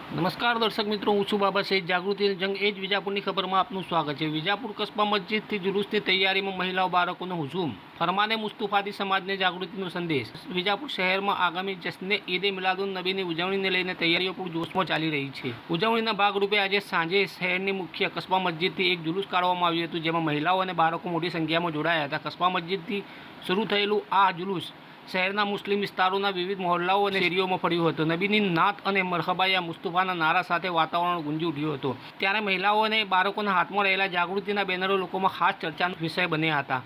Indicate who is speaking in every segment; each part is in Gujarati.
Speaker 1: નમસ્કાર દર્શક મિત્રો, હું છું બાબા સહિત જાગૃતિ જંગ એ જ વિજાપુરની ખબરમાં આપનું સ્વાગત છે। વિજાપુર કસ્બા મસ્જિદથી જુલુસની તૈયારીમાં મહિલાઓ બાળકોનો હુજુમ, ફરમાને મુસ્તુફાથી સમાજને જાગૃતિનો સંદેશ। વિજાપુર શહેરમાં આગામી જશ્ને ઈદે મિલાદુન નબીની ઉજવણીને લઈને તૈયારીઓ પૂરજોશમાં ચાલી રહી છે। ઉજવણીના ભાગરૂપે આજે સાંજે શહેરની મુખ્ય કસ્બા મસ્જિદથી એક જુલુસ કાઢવામાં આવ્યું હતું, જેમાં મહિલાઓ અને બાળકો મોટી સંખ્યામાં જોડાયા હતા। કસ્બા મસ્જિદથી શરૂ થયેલું આ જુલુસ શહેરના મુસ્લિમ વિસ્તારોના વિવિધ મહોલ્લાઓ અને શેરીઓમાં ફર્યું હતું। નબીની નાત અને મરહબાયા મુસ્તુફાના નારા સાથે વાતાવરણ ગુંજી ઉઠ્યું હતું। ત્યારે મહિલાઓ અને બાળકોના હાથમાં રહેલા જાગૃતિના બેનરો લોકોમાં ખાસ ચર્ચાનો વિષય બન્યા હતા।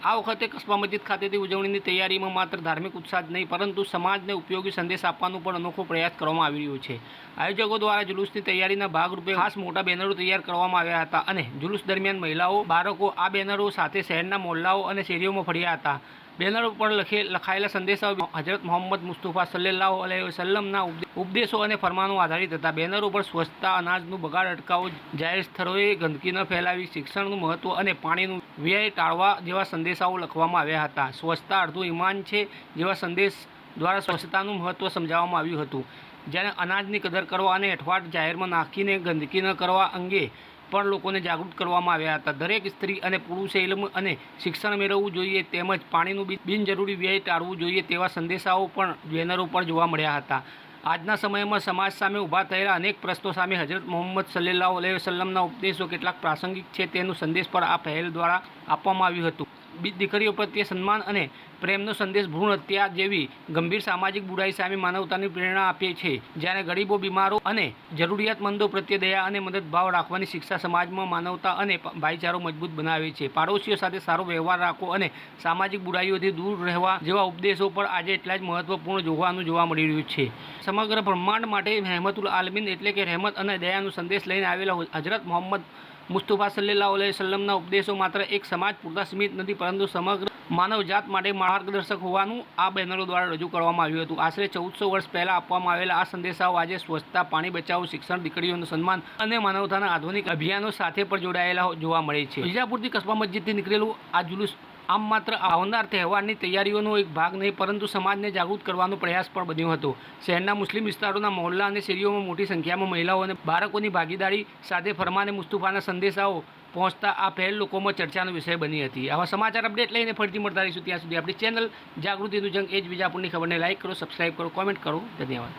Speaker 1: આ વખતે કસ્બા મસ્જિદ ખાતેથી ઉજવણીની તૈયારીમાં માત્ર ધાર્મિક ઉત્સાહ જ નહીં, પરંતુ સમાજને ઉપયોગી સંદેશ આપવાનો પણ અનોખો પ્રયાસ કરવામાં આવી રહ્યો છે। આયોજકો દ્વારા જુલુસની તૈયારીના ભાગરૂપે ખાસ મોટા બેનરો તૈયાર કરવામાં આવ્યા હતા અને જુલુસ દરમિયાન મહિલાઓ, બાળકો આ બેનરો સાથે શહેરના મહોલ્લાઓ અને શેરીઓમાં ફર્યા હતા। બેનરો પર લખાયેલા સંદેશાઓ હજરત મોહમ્મદ મુસ્તુફા સલ્લલ્લાહુ અલૈહિ વસલ્લમના ઉપદેશો અને ફરમાનો આધારિત હતા। બેનરો પર સ્વચ્છતા, અનાજનું બગાડ અટકાવો, જાહેર સ્થળોએ ગંદકી ન ફેલાવી, શિક્ષણનું મહત્વ અને પાણીનું વ્યય ટાળવા જેવા સંદેશાઓ લખવામાં આવ્યા હતા। સ્વચ્છતા અડધું ઈમાન છે જેવા સંદેશ દ્વારા સ્વચ્છતાનું મહત્વ સમજાવવામાં આવ્યું હતું, જ્યારે અનાજની કદર કરવા અને અઠવાડ જાહેરમાં નાખીને ગંદકી ન કરવા અંગે પણ લોકોને જાગૃત કરવામાં આવ્યા હતા। દરેક સ્ત્રી અને પુરુષે ઇલ્મ અને શિક્ષણ મેળવવું જોઈએ, તેમજ પાણીનું બિનજરૂરી વ્યય ટાળવું જોઈએ તેવા સંદેશાઓ પણ બેનરો પર જોવા મળ્યા હતા। આજના સમયમાં સમાજ સામે ઊભા થયેલા અનેક પ્રશ્નો સામે હજરત મોહમ્મદ સલ્લલ્લાહુ અલૈહિ વસલ્લમના ઉપદેશો કેટલાક પ્રાસંગિક છે તેનો સંદેશ પણ આ પહેલ દ્વારા આપવામાં આવ્યું હતું। દીકરીઓ પ્રત્યે સન્માન અને પ્રેમનો સંદેશ ભ્રૂણ હત્યા જેવી ગંભીર સામાજિક બુરાઈ સામે માનવતાની પ્રેરણા આપે છે, જ્યારે ગરીબો, બીમારો અને જરૂરિયાતમંદો પ્રત્યે દયા અને મદદભાવ રાખવાની શિક્ષા સમાજમાં માનવતા અને ભાઈચારો મજબૂત બનાવે છે। પાડોશીઓ સાથે સારો વ્યવહાર રાખવો અને સામાજિક બુરાઈઓથી દૂર રહેવા જેવા ઉપદેશો પણ આજે એટલા જ મહત્વપૂર્ણ જોવા મળી રહ્યું છે। સમગ્ર બ્રહ્માંડ માટે રહેમતુલ આલમીન એટલે કે રહેમત અને દયાનો સંદેશ લઈને આવેલા હજરત મોહમ્મદ મુસ્તુફા સલ્લલ્લાહુ અલૈહિ વસલ્લમના ઉપદેશો માત્ર એક સમાજ પૂરતા સીમિત નથી, પરંતુ સમગ્ર માનવજાત માટે માર્ગદર્શક હોવાનું આ બેનરો દ્વારા રજૂ કરવામાં આવ્યું હતું। આશરે 1400 વર્ષ પહેલાં આપવામાં આવેલા આ સંદેશાઓ આજે સ્વચ્છતા, પાણી બચાવો, શિક્ષણ, દીકરીઓનું સન્માન અને માનવતાના આધુનિક અભિયાનો સાથે પણ જોડાયેલા જોવા મળે છે। વિજાપુરથી કસ્બા મસ્જિદથી નીકળેલું આ જુલુસ આમ માત્ર આવનાર તહેવારની તૈયારીઓનો એક ભાગ નહીં, પરંતુ સમાજને જાગૃત કરવાનો પ્રયાસ પણ બન્યો હતો। શહેરના મુસ્લિમ વિસ્તારોના મહોલ્લા અને શેરીઓમાં મોટી સંખ્યામાં મહિલાઓ અને બાળકોની ભાગીદારી સાથે ફરમાને મુસ્તુફાના સંદેશાઓ પહોંચતા આ પહેલ લોકોમાં ચર્ચાનો વિષય બની હતી। આવા સમાચાર અપડેટ લઈને ફરીથી મળતા રહીશું। ત્યાં સુધી આપણી ચેનલ જાગૃતિનું જંગ એ જ વિજાપુરની ખબરને લાઇક કરો, સબસ્ક્રાઇબ કરો, કોમેન્ટ કરો। ધન્યવાદ।